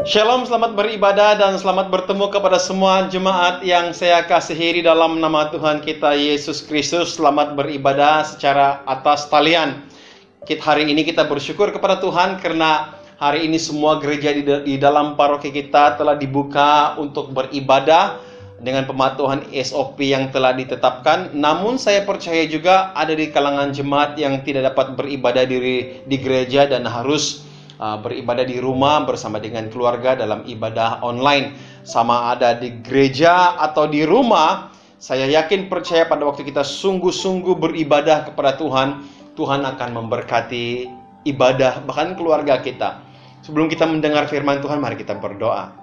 Shalom, selamat beribadah dan selamat bertemu kepada semua jemaat yang saya kasihi di dalam nama Tuhan kita Yesus Kristus. Selamat beribadah secara atas talian. Hari ini kita bersyukur kepada Tuhan karena hari ini semua gereja di dalam paroki kita telah dibuka untuk beribadah dengan pematuhan SOP yang telah ditetapkan. Namun saya percaya juga ada di kalangan jemaat yang tidak dapat beribadah di gereja dan harus beribadah di rumah bersama dengan keluarga dalam ibadah online. Sama ada di gereja atau di rumah, saya yakin percaya pada waktu kita sungguh-sungguh beribadah kepada Tuhan, Tuhan akan memberkati ibadah bahkan keluarga kita. Sebelum kita mendengar firman Tuhan, mari kita berdoa.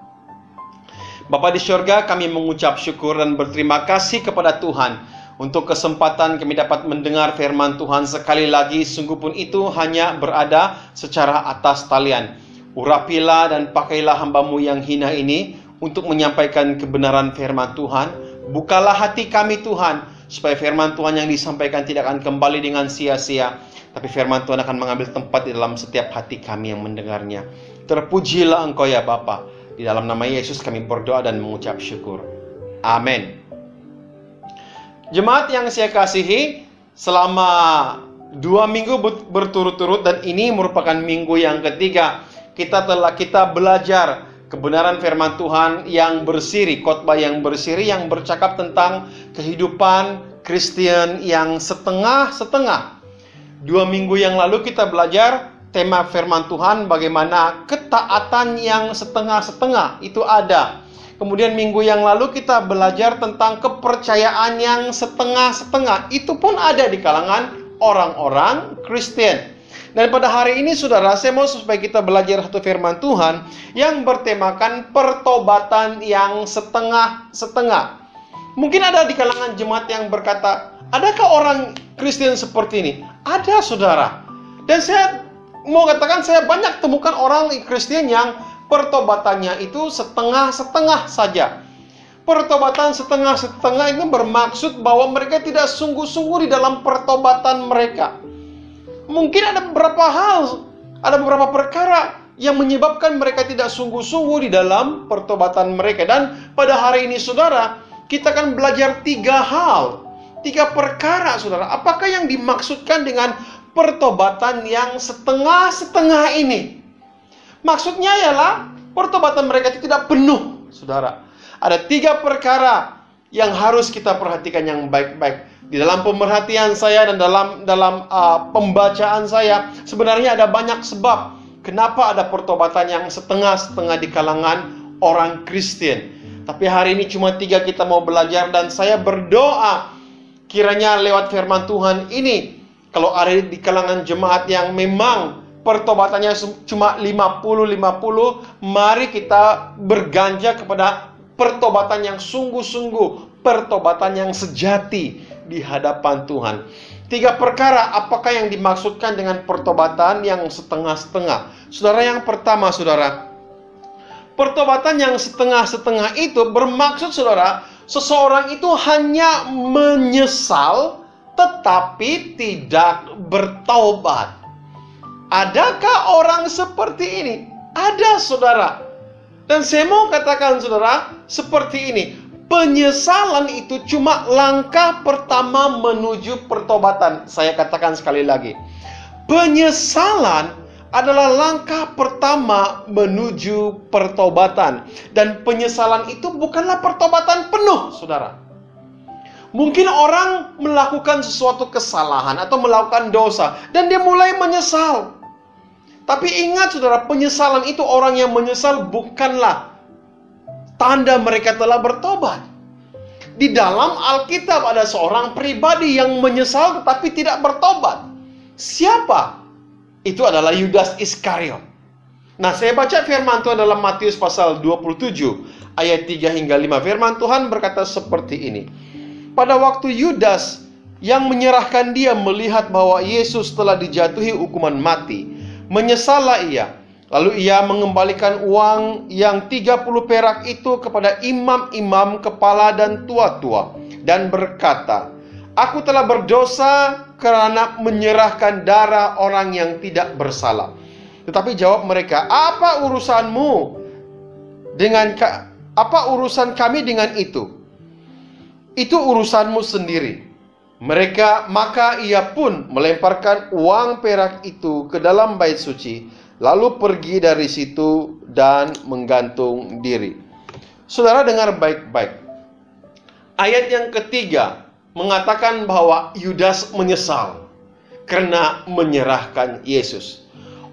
Bapa di surga, kami mengucap syukur dan berterima kasih kepada Tuhan untuk kesempatan kami dapat mendengar firman Tuhan sekali lagi. Sungguh pun itu hanya berada secara atas talian. Urapilah dan pakailah hamba-Mu yang hina ini untuk menyampaikan kebenaran firman Tuhan. Bukalah hati kami Tuhan, supaya firman Tuhan yang disampaikan tidak akan kembali dengan sia-sia, tapi firman Tuhan akan mengambil tempat di dalam setiap hati kami yang mendengarnya. Terpujilah Engkau ya Bapa. Di dalam nama Yesus kami berdoa dan mengucap syukur. Amin. Jemaat yang saya kasihi, selama 2 minggu berturut-turut dan ini merupakan minggu yang ketiga, kita belajar kebenaran firman Tuhan yang berseri, khotbah yang berseri yang bercakap tentang kehidupan Kristen yang setengah-setengah. 2 minggu yang lalu kita belajar tema firman Tuhan bagaimana ketaatan yang setengah-setengah itu ada. Kemudian minggu yang lalu kita belajar tentang kepercayaan yang setengah-setengah. Itu pun ada di kalangan orang-orang Kristen. Dan pada hari ini saudara, saya mau supaya kita belajar satu firman Tuhan yang bertemakan pertobatan yang setengah-setengah. Mungkin ada di kalangan jemaat yang berkata, adakah orang Kristen seperti ini? Ada saudara. Dan saya mau katakan saya banyak temukan orang Kristen yang pertobatannya itu setengah-setengah saja. Pertobatan setengah-setengah itu bermaksud bahwa mereka tidak sungguh-sungguh di dalam pertobatan mereka. Mungkin ada beberapa perkara yang menyebabkan mereka tidak sungguh-sungguh di dalam pertobatan mereka. Dan pada hari ini saudara, kita akan belajar 3 perkara saudara. Apakah yang dimaksudkan dengan pertobatan yang setengah-setengah ini? Maksudnya ialah pertobatan mereka itu tidak penuh, saudara. Ada 3 perkara yang harus kita perhatikan yang baik-baik. Di dalam pemerhatian saya dan dalam pembacaan saya, sebenarnya ada banyak sebab kenapa ada pertobatan yang setengah-setengah di kalangan orang Kristen. Tapi hari ini cuma 3 kita mau belajar dan saya berdoa kiranya lewat firman Tuhan ini, kalau ada di kalangan jemaat yang memang pertobatannya cuma 50-50, mari kita berganja kepada pertobatan yang sungguh-sungguh, pertobatan yang sejati di hadapan Tuhan. 3 perkara apakah yang dimaksudkan dengan pertobatan yang setengah-setengah. Saudara, yang pertama saudara, pertobatan yang setengah-setengah itu bermaksud saudara, seseorang itu hanya menyesal tetapi tidak bertaubat. Adakah orang seperti ini? Ada saudara. Dan saya mau katakan saudara, seperti ini. Penyesalan itu cuma langkah pertama menuju pertobatan. Saya katakan sekali lagi. Penyesalan adalah langkah pertama menuju pertobatan. Dan penyesalan itu bukanlah pertobatan penuh saudara. Mungkin orang melakukan sesuatu kesalahan atau melakukan dosa dan dia mulai menyesal. Tapi ingat saudara, penyesalan itu, orang yang menyesal bukanlah tanda mereka telah bertobat. Di dalam Alkitab ada seorang pribadi yang menyesal tetapi tidak bertobat. Siapa? Itu adalah Yudas Iskariot. Nah, saya baca firman Tuhan dalam Matius pasal 27 ayat 3 hingga 5. Firman Tuhan berkata seperti ini. Pada waktu Yudas yang menyerahkan dia melihat bahwa Yesus telah dijatuhi hukuman mati, menyesallah ia. Lalu ia mengembalikan uang yang 30 perak itu kepada imam-imam, kepala dan tua-tua, dan berkata, "Aku telah berdosa karena menyerahkan darah orang yang tidak bersalah." Tetapi jawab mereka, "Apa urusanmu Apa urusan kami dengan itu? Itu urusanmu sendiri. Maka ia pun melemparkan uang perak itu ke dalam bait suci, lalu pergi dari situ dan menggantung diri. Saudara dengar baik-baik. Ayat yang ketiga mengatakan bahwa Yudas menyesal karena menyerahkan Yesus.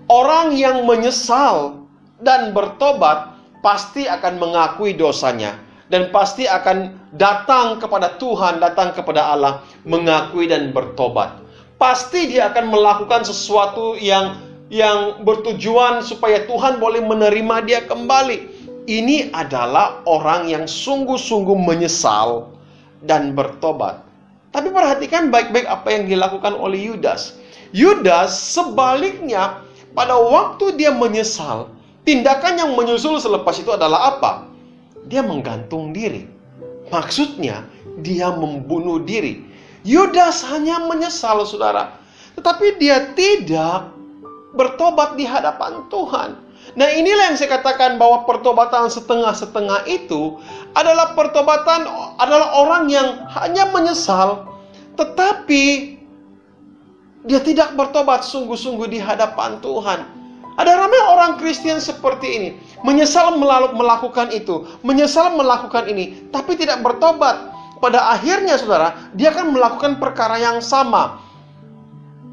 Orang yang menyesal dan bertobat pasti akan mengakui dosanya dan pasti akan datang kepada Tuhan, datang kepada Allah, mengakui dan bertobat. Pasti dia akan melakukan sesuatu yang bertujuan supaya Tuhan boleh menerima dia kembali. Ini adalah orang yang sungguh-sungguh menyesal dan bertobat. Tapi perhatikan baik-baik apa yang dilakukan oleh Yudas. Yudas sebaliknya, pada waktu dia menyesal, tindakan yang menyusul selepas itu adalah apa? Dia menggantung diri. Maksudnya, dia membunuh diri. Yudas hanya menyesal, saudara. Tetapi dia tidak bertobat di hadapan Tuhan. Nah, inilah yang saya katakan bahwa pertobatan setengah-setengah itu adalah orang yang hanya menyesal, tetapi dia tidak bertobat sungguh-sungguh di hadapan Tuhan. Ada ramai orang Kristen seperti ini, menyesal melakukan itu, menyesal melakukan ini, tapi tidak bertobat. Pada akhirnya, saudara, dia akan melakukan perkara yang sama.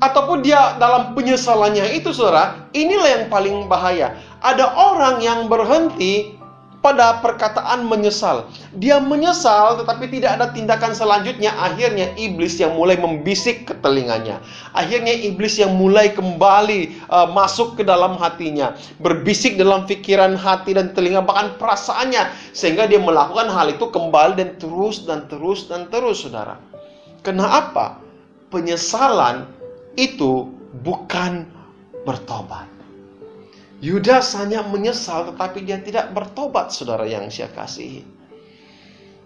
Ataupun dia dalam penyesalannya itu, saudara, inilah yang paling bahaya. Ada orang yang berhenti pada perkataan menyesal. Dia menyesal tetapi tidak ada tindakan selanjutnya. Akhirnya iblis yang mulai membisik ke telinganya. Akhirnya iblis yang mulai kembali masuk ke dalam hatinya, berbisik dalam pikiran, hati dan telinga, bahkan perasaannya, sehingga dia melakukan hal itu kembali dan terus, saudara. Kenapa? Penyesalan itu bukan bertobat. Yudas hanya menyesal tetapi dia tidak bertobat, saudara yang saya kasihi.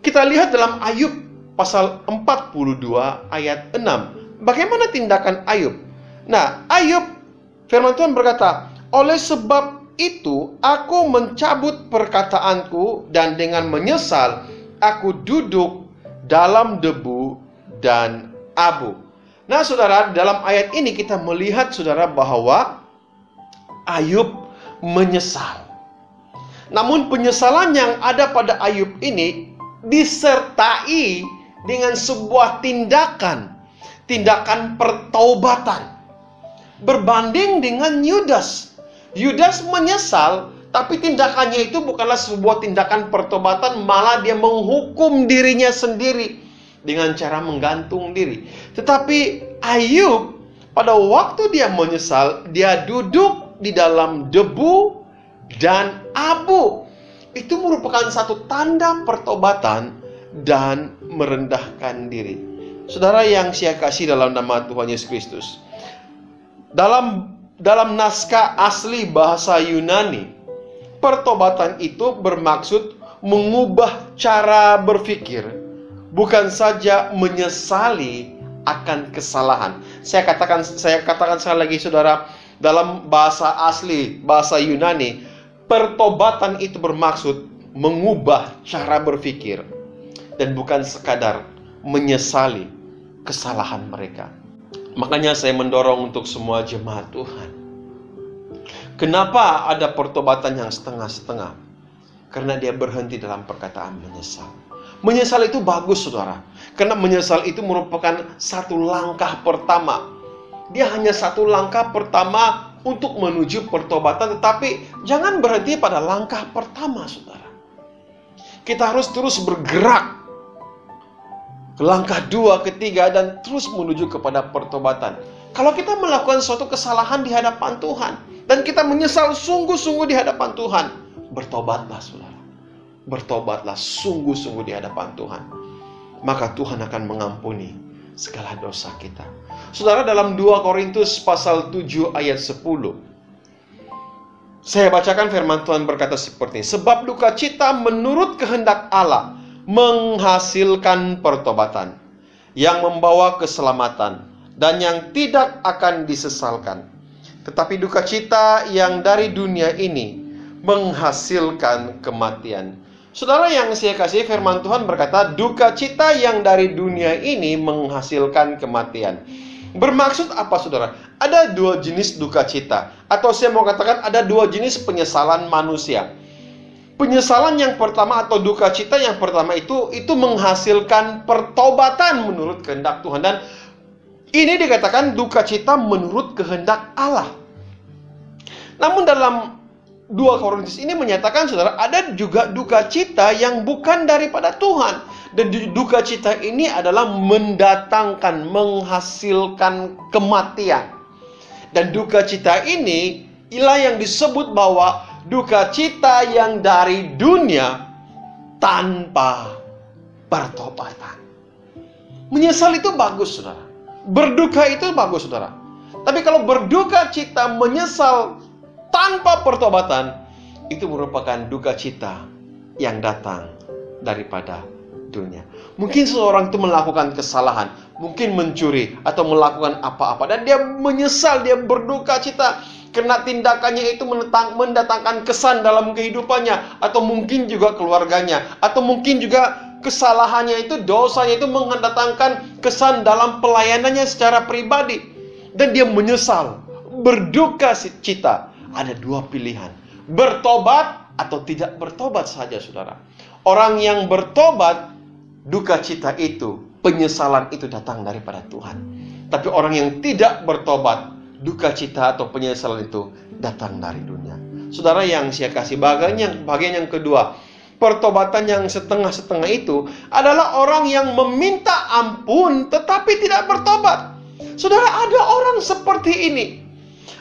Kita lihat dalam Ayub pasal 42 ayat 6. Bagaimana tindakan Ayub? Nah, Ayub, firman Tuhan berkata, "Oleh sebab itu aku mencabut perkataanku dan dengan menyesal aku duduk dalam debu dan abu." Nah, saudara, dalam ayat ini kita melihat, saudara, bahwa Ayub menyesal. Namun penyesalan yang ada pada Ayub ini disertai dengan sebuah tindakan pertobatan. Berbanding dengan Yudas. Yudas menyesal, tapi tindakannya itu bukanlah sebuah tindakan pertobatan, malah dia menghukum dirinya sendiri dengan cara menggantung diri. Tetapi Ayub, pada waktu dia menyesal, dia duduk di dalam debu dan abu. Itu merupakan satu tanda pertobatan dan merendahkan diri. Saudara yang saya kasih dalam nama Tuhan Yesus Kristus, dalam naskah asli bahasa Yunani, pertobatan itu bermaksud mengubah cara berpikir, bukan saja menyesali akan kesalahan. Saya katakan sekali lagi, saudara, dalam bahasa asli, bahasa Yunani, pertobatan itu bermaksud mengubah cara berpikir dan bukan sekadar menyesali kesalahan mereka. Makanya saya mendorong untuk semua jemaat Tuhan. Kenapa ada pertobatan yang setengah-setengah? Karena dia berhenti dalam perkataan menyesal. Menyesal itu bagus, saudara. Karena menyesal itu merupakan satu langkah pertama. Dia hanya satu langkah pertama untuk menuju pertobatan, tetapi jangan berhenti pada langkah pertama, saudara. Kita harus terus bergerak ke langkah 2, ketiga, dan terus menuju kepada pertobatan. Kalau kita melakukan suatu kesalahan di hadapan Tuhan, dan kita menyesal sungguh-sungguh di hadapan Tuhan, bertobatlah, saudara. Bertobatlah sungguh-sungguh di hadapan Tuhan. Maka Tuhan akan mengampuni segala dosa kita. Saudara, dalam 2 Korintus pasal 7 ayat 10, saya bacakan firman Tuhan berkata seperti ini. "Sebab duka cita menurut kehendak Allah menghasilkan pertobatan yang membawa keselamatan dan yang tidak akan disesalkan. Tetapi duka cita yang dari dunia ini menghasilkan kematian. Saudara yang saya kasih, firman Tuhan berkata, duka cita yang dari dunia ini menghasilkan kematian. Bermaksud apa, saudara? Ada dua jenis duka cita, atau saya mau katakan ada dua jenis penyesalan manusia. Penyesalan yang pertama atau duka cita yang pertama itu menghasilkan pertobatan menurut kehendak Tuhan. Dan ini dikatakan duka cita menurut kehendak Allah. Namun dalam 2 Korintus ini menyatakan, saudara, ada juga duka cita yang bukan daripada Tuhan. Dan duka cita ini adalah mendatangkan, menghasilkan kematian. Dan duka cita ini ialah yang disebut bahwa duka cita yang dari dunia tanpa pertobatan. Menyesal itu bagus, saudara. Berduka itu bagus, saudara. Tapi kalau berduka cita menyesal tanpa pertobatan, itu merupakan duka cita yang datang daripada dunia. Mungkin seseorang itu melakukan kesalahan, mungkin mencuri atau melakukan apa-apa, dan dia menyesal, dia berduka cita karena tindakannya itu mendatangkan kesan dalam kehidupannya, atau mungkin juga keluarganya, atau mungkin juga kesalahannya itu, dosanya itu mendatangkan kesan dalam pelayanannya secara pribadi, dan dia menyesal, berduka cita. Ada dua pilihan, bertobat atau tidak bertobat saja, saudara. Orang yang bertobat, duka cita itu, penyesalan itu datang daripada Tuhan. Tapi orang yang tidak bertobat, duka cita atau penyesalan itu datang dari dunia. Saudara yang saya kasih, bagian yang kedua, pertobatan yang setengah-setengah itu adalah orang yang meminta ampun tetapi tidak bertobat. Saudara, ada orang seperti ini.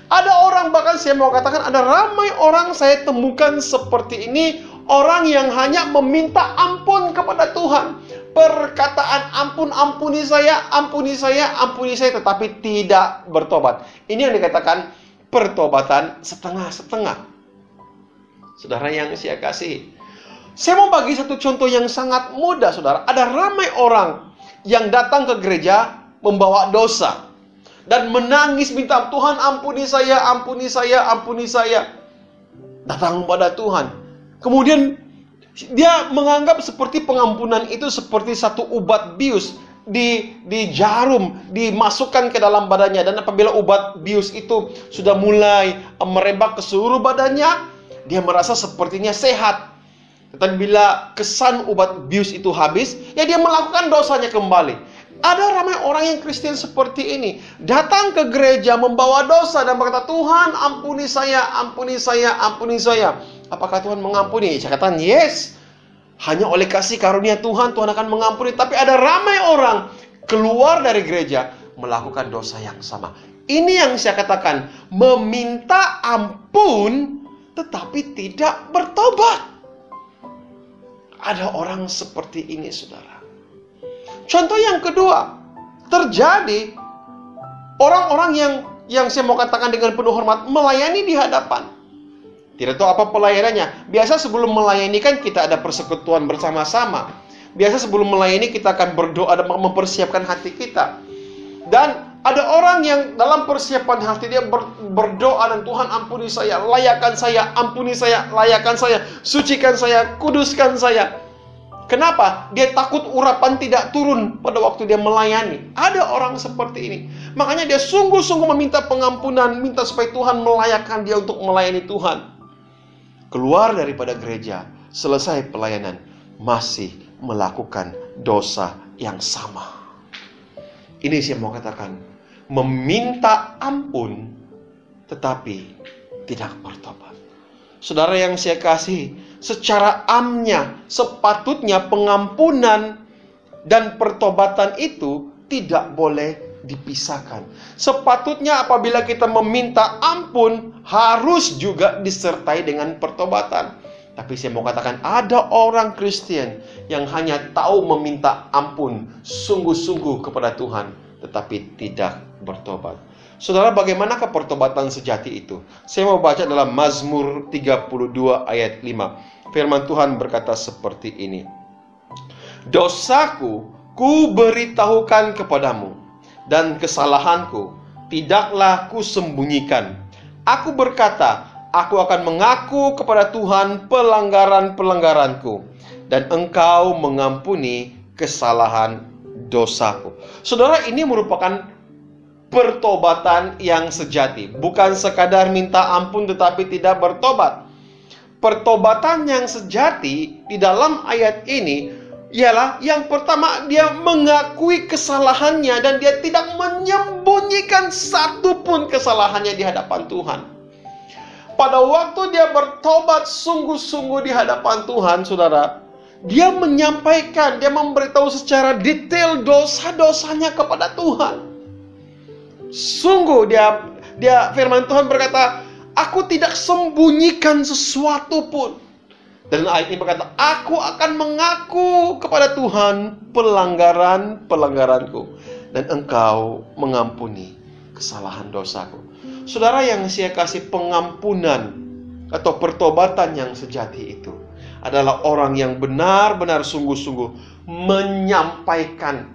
Ada orang, bahkan saya mau katakan ada ramai orang saya temukan seperti ini. Orang yang hanya meminta ampun kepada Tuhan. Perkataan ampun, ampuni saya, ampuni saya, ampuni saya, tetapi tidak bertobat. Ini yang dikatakan pertobatan setengah-setengah. Saudara yang saya kasih, saya mau bagi satu contoh yang sangat mudah, saudara. Ada ramai orang yang datang ke gereja membawa dosa dan menangis minta, Tuhan ampuni saya, ampuni saya, ampuni saya. Datang kepada Tuhan. Kemudian dia menganggap seperti pengampunan itu seperti satu ubat bius di jarum, dimasukkan ke dalam badannya. Dan apabila ubat bius itu sudah mulai merebak ke seluruh badannya, dia merasa sepertinya sehat. Tetapi bila kesan ubat bius itu habis, ya dia melakukan dosanya kembali. Ada ramai orang yang Kristen seperti ini, datang ke gereja membawa dosa dan berkata, Tuhan ampuni saya, ampuni saya, ampuni saya. Apakah Tuhan mengampuni? Saya katakan yes. Hanya oleh kasih karunia Tuhan, Tuhan akan mengampuni. Tapi ada ramai orang keluar dari gereja melakukan dosa yang sama. Ini yang saya katakan, meminta ampun tetapi tidak bertobat. Ada orang seperti ini, saudara. Contoh yang kedua, terjadi orang-orang yang saya mau katakan dengan penuh hormat, melayani di hadapan. Tidak tahu apa pelayanannya. Biasa sebelum melayani kan kita ada persekutuan bersama-sama. Biasa sebelum melayani kita akan berdoa dan mempersiapkan hati kita. Dan ada orang yang dalam persiapan hati dia berdoa dan Tuhan ampuni saya, layakkan saya, ampuni saya, layakkan saya, sucikan saya, kuduskan saya. Kenapa? Dia takut urapan tidak turun pada waktu dia melayani. Ada orang seperti ini. Makanya dia sungguh-sungguh meminta pengampunan, minta supaya Tuhan melayakkan dia untuk melayani Tuhan. Keluar daripada gereja, selesai pelayanan, masih melakukan dosa yang sama. Ini saya mau katakan, meminta ampun tetapi tidak bertobat. Saudara yang saya kasih, secara amnya, sepatutnya pengampunan dan pertobatan itu tidak boleh dipisahkan. Sepatutnya apabila kita meminta ampun, harus juga disertai dengan pertobatan. Tapi saya mau katakan, ada orang Kristen yang hanya tahu meminta ampun sungguh-sungguh kepada Tuhan, tetapi tidak bertobat. Saudara, bagaimanakah pertobatan sejati itu? Saya mau baca dalam Mazmur 32 ayat 5. Firman Tuhan berkata seperti ini. Dosaku ku beritahukan kepadamu, dan kesalahanku tidaklah ku sembunyikan. Aku berkata, Aku akan mengaku kepada Tuhan pelanggaran-pelanggaranku, dan Engkau mengampuni kesalahan dosaku. Saudara, ini merupakan pertobatan yang sejati. Bukan sekadar minta ampun tetapi tidak bertobat. Pertobatan yang sejati di dalam ayat ini ialah yang pertama, dia mengakui kesalahannya dan dia tidak menyembunyikan satu pun kesalahannya di hadapan Tuhan. Pada waktu dia bertobat sungguh-sungguh di hadapan Tuhan, saudara, dia menyampaikan, dia memberitahu secara detail dosa-dosanya kepada Tuhan. Sungguh dia firman Tuhan berkata, aku tidak sembunyikan sesuatu pun. Dan ayat ini berkata, aku akan mengaku kepada Tuhan pelanggaran-pelanggaranku, dan Engkau mengampuni kesalahan dosaku. Saudara yang saya kasih, pengampunan atau pertobatan yang sejati itu adalah orang yang benar-benar sungguh-sungguh menyampaikan,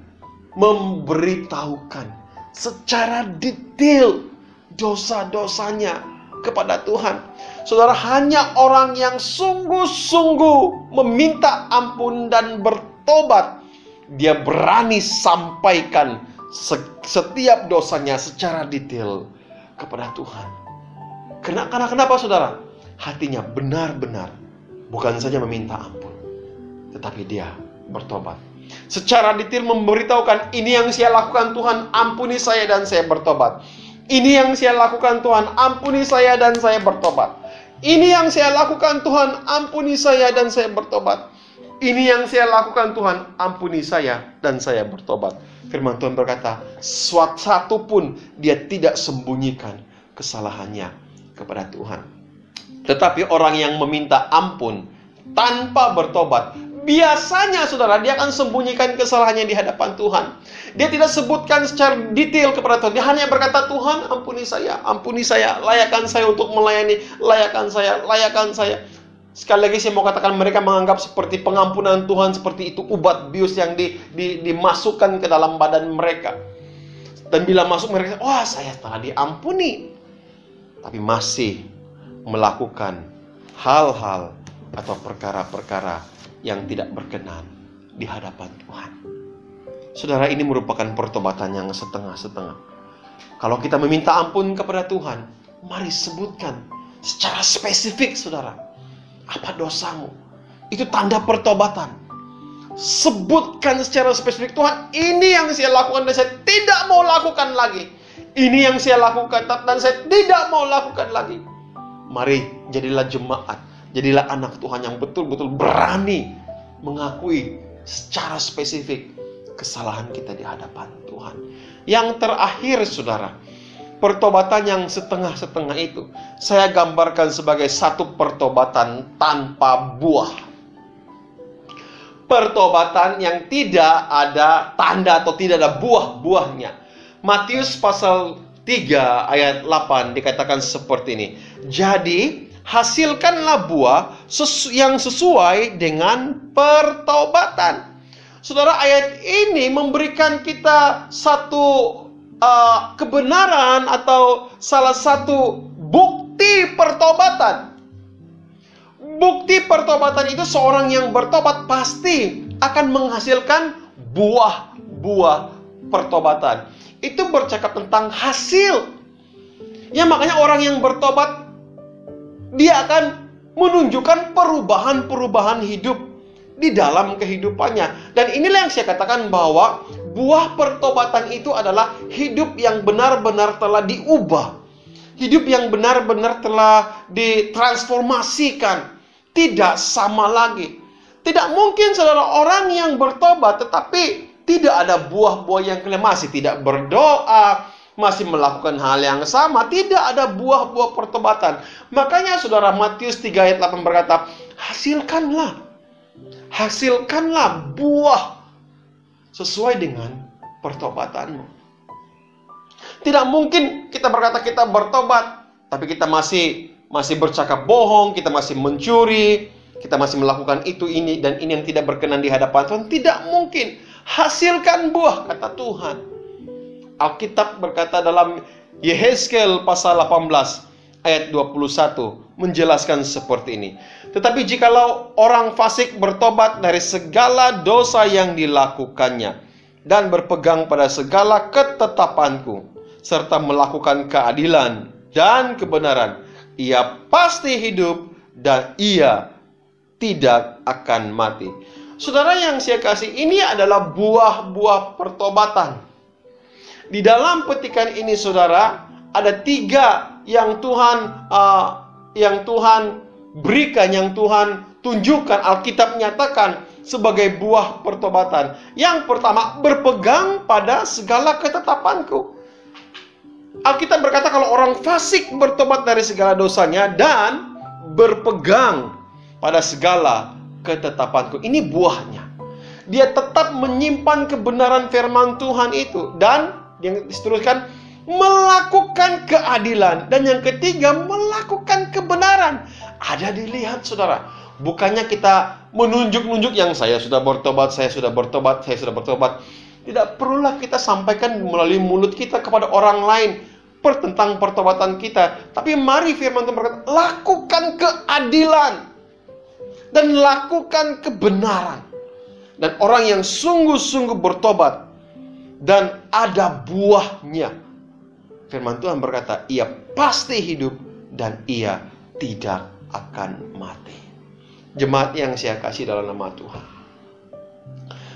memberitahukan secara detail dosa-dosanya kepada Tuhan. Saudara, hanya orang yang sungguh-sungguh meminta ampun dan bertobat, dia berani sampaikan setiap dosanya secara detail kepada Tuhan. Karena kenapa, saudara? Hatinya benar-benar bukan saja meminta ampun, tetapi dia bertobat. Secara detail memberitahukan, ini yang saya lakukan Tuhan, ampuni saya dan saya bertobat. Ini yang saya lakukan Tuhan, ampuni saya dan saya bertobat. Ini yang saya lakukan Tuhan, ampuni saya dan saya bertobat. Ini yang saya lakukan Tuhan, ampuni saya dan saya bertobat. Firman Tuhan berkata, satu pun dia tidak sembunyikan kesalahannya kepada Tuhan. Tetapi orang yang meminta ampun tanpa bertobat, biasanya saudara, dia akan sembunyikan kesalahannya di hadapan Tuhan. Dia tidak sebutkan secara detail kepada Tuhan. Dia hanya berkata, Tuhan ampuni saya, layakkan saya untuk melayani, layakkan saya. Sekali lagi saya mau katakan, mereka menganggap seperti pengampunan Tuhan seperti itu ubat bius yang dimasukkan ke dalam badan mereka. Dan bila masuk mereka, wah saya telah diampuni. Tapi masih melakukan hal-hal atau perkara-perkara yang tidak berkenan di hadapan Tuhan. Saudara, ini merupakan pertobatan yang setengah-setengah. Kalau kita meminta ampun kepada Tuhan, mari sebutkan secara spesifik, saudara, apa dosamu. Itu tanda pertobatan. Sebutkan secara spesifik, Tuhan, ini yang saya lakukan dan saya tidak mau lakukan lagi. Ini yang saya lakukan dan saya tidak mau lakukan lagi. Mari jadilah jemaat, jadilah anak Tuhan yang betul-betul berani mengakui secara spesifik kesalahan kita di hadapan Tuhan. Yang terakhir, saudara, pertobatan yang setengah-setengah itu saya gambarkan sebagai satu pertobatan tanpa buah. Pertobatan yang tidak ada tanda atau tidak ada buah-buahnya. Matius pasal 3 ayat 8 dikatakan seperti ini. Jadi hasilkanlah buah yang sesuai dengan pertobatan. Saudara, ayat ini memberikan kita satu kebenaran atau salah satu bukti pertobatan. Bukti pertobatan itu seorang yang bertobat pasti akan menghasilkan buah-buah pertobatan. Itu bercakap tentang hasil. Ya, makanya orang yang bertobat, dia akan menunjukkan perubahan-perubahan hidup di dalam kehidupannya. Dan inilah yang saya katakan bahwa buah pertobatan itu adalah hidup yang benar-benar telah diubah. Hidup yang benar-benar telah ditransformasikan. Tidak sama lagi. Tidak mungkin saudara, orang yang bertobat tetapi tidak ada buah-buah yang kelima, masih tidak berdoa, masih melakukan hal yang sama, tidak ada buah-buah pertobatan. Makanya saudara, Matius 3 ayat 8 berkata, hasilkanlah buah sesuai dengan pertobatanmu. Tidak mungkin kita berkata kita bertobat, tapi kita masih bercakap bohong, kita masih mencuri, kita masih melakukan itu, ini, dan ini yang tidak berkenan di hadapan Tuhan. Tidak mungkin. Hasilkan buah, kata Tuhan. Alkitab berkata dalam Yehezkel pasal 18 ayat 21 menjelaskan seperti ini. Tetapi jikalau orang fasik bertobat dari segala dosa yang dilakukannya dan berpegang pada segala ketetapanku serta melakukan keadilan dan kebenaran, ia pasti hidup dan ia tidak akan mati. Saudara yang saya kasih, ini adalah buah-buah pertobatan. Di dalam petikan ini, saudara, ada 3 yang Tuhan berikan, yang Tuhan tunjukkan, Alkitab nyatakan sebagai buah pertobatan. Yang pertama, berpegang pada segala ketetapanku. Alkitab berkata kalau orang fasik bertobat dari segala dosanya dan berpegang pada segala ketetapanku. Ini buahnya. Dia tetap menyimpan kebenaran firman Tuhan itu. Dan yang diteruskan, melakukan keadilan. Dan yang ketiga, melakukan kebenaran. Ada dilihat, saudara. Bukannya kita menunjuk-nunjuk yang saya sudah bertobat, saya sudah bertobat, saya sudah bertobat. Tidak perlulah kita sampaikan melalui mulut kita kepada orang lain tentang pertobatan kita. Tapi mari firman Tuhan berkata, lakukan keadilan dan lakukan kebenaran. Dan orang yang sungguh-sungguh bertobat dan ada buahnya, firman Tuhan berkata, ia pasti hidup dan ia tidak akan mati. Jemaat yang saya kasih dalam nama Tuhan,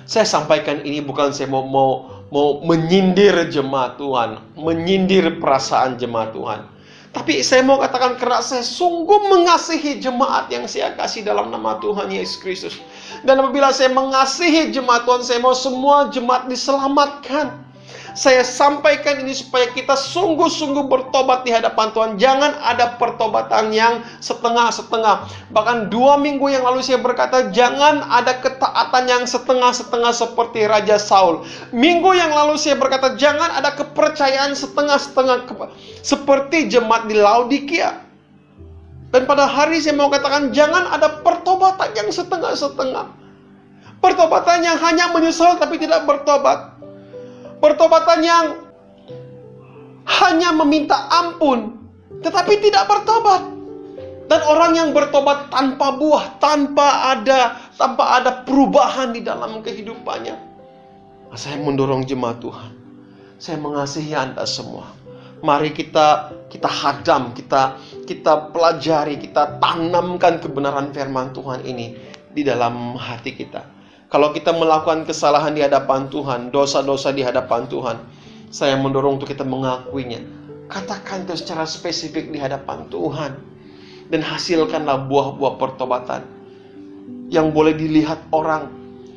saya sampaikan ini bukan saya mau menyindir jemaat Tuhan, menyindir perasaan jemaat Tuhan. Tapi saya mau katakan karena saya sungguh mengasihi jemaat yang saya kasih dalam nama Tuhan Yesus Kristus. Dan apabila saya mengasihi jemaat Tuhan, saya mau semua jemaat diselamatkan. Saya sampaikan ini supaya kita sungguh-sungguh bertobat di hadapan Tuhan. Jangan ada pertobatan yang setengah-setengah. Bahkan 2 minggu yang lalu saya berkata, jangan ada ketaatan yang setengah-setengah seperti Raja Saul. Minggu yang lalu saya berkata, jangan ada kepercayaan setengah-setengah seperti jemaat di Laodikia. Dan pada hari saya mau katakan, jangan ada pertobatan yang setengah-setengah. Pertobatan yang hanya menyesal tapi tidak bertobat. Pertobatan yang hanya meminta ampun tetapi tidak bertobat. Dan orang yang bertobat tanpa buah, tanpa ada perubahan di dalam kehidupannya. Saya mendorong jemaat Tuhan, saya mengasihi Anda semua. Mari kita hadam, kita pelajari, kita tanamkan kebenaran firman Tuhan ini di dalam hati kita. Kalau kita melakukan kesalahan di hadapan Tuhan, dosa-dosa di hadapan Tuhan, saya mendorong untuk kita mengakuinya. Katakan itu secara spesifik di hadapan Tuhan. Dan hasilkanlah buah-buah pertobatan yang boleh dilihat orang.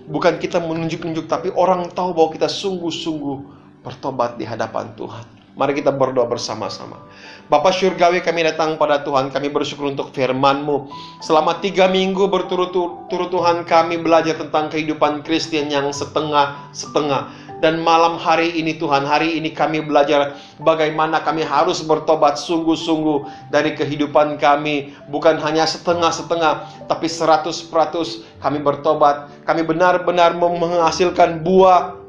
Bukan kita menunjuk-nunjuk, tapi orang tahu bahwa kita sungguh-sungguh bertobat di hadapan Tuhan. Mari kita berdoa bersama-sama. Bapa Syurgawi, kami datang pada Tuhan, kami bersyukur untuk firman-Mu. Selama 3 minggu berturut-turut Tuhan, kami belajar tentang kehidupan Kristen yang setengah-setengah. Dan malam hari ini Tuhan, hari ini kami belajar bagaimana kami harus bertobat sungguh-sungguh dari kehidupan kami. Bukan hanya setengah-setengah, tapi 100% kami bertobat. Kami benar-benar menghasilkan buah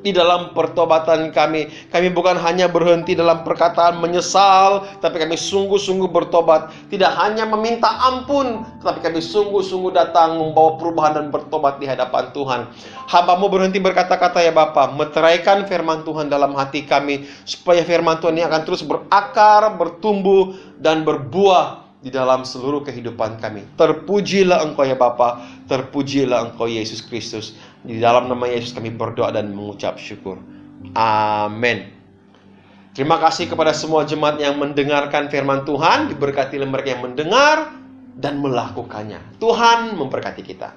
di dalam pertobatan kami. Kami bukan hanya berhenti dalam perkataan menyesal, tapi kami sungguh-sungguh bertobat. Tidak hanya meminta ampun, tapi kami sungguh-sungguh datang membawa perubahan dan bertobat di hadapan Tuhan. Hamba-Mu berhenti berkata-kata ya Bapa, meteraikan firman Tuhan dalam hati kami, supaya firman Tuhan ini akan terus berakar, bertumbuh, dan berbuah di dalam seluruh kehidupan kami. Terpujilah Engkau ya Bapa, terpujilah Engkau Yesus Kristus. Di dalam nama Yesus kami berdoa dan mengucap syukur. Amin. Terima kasih kepada semua jemaat yang mendengarkan firman Tuhan. Diberkati mereka yang mendengar dan melakukannya. Tuhan memberkati kita.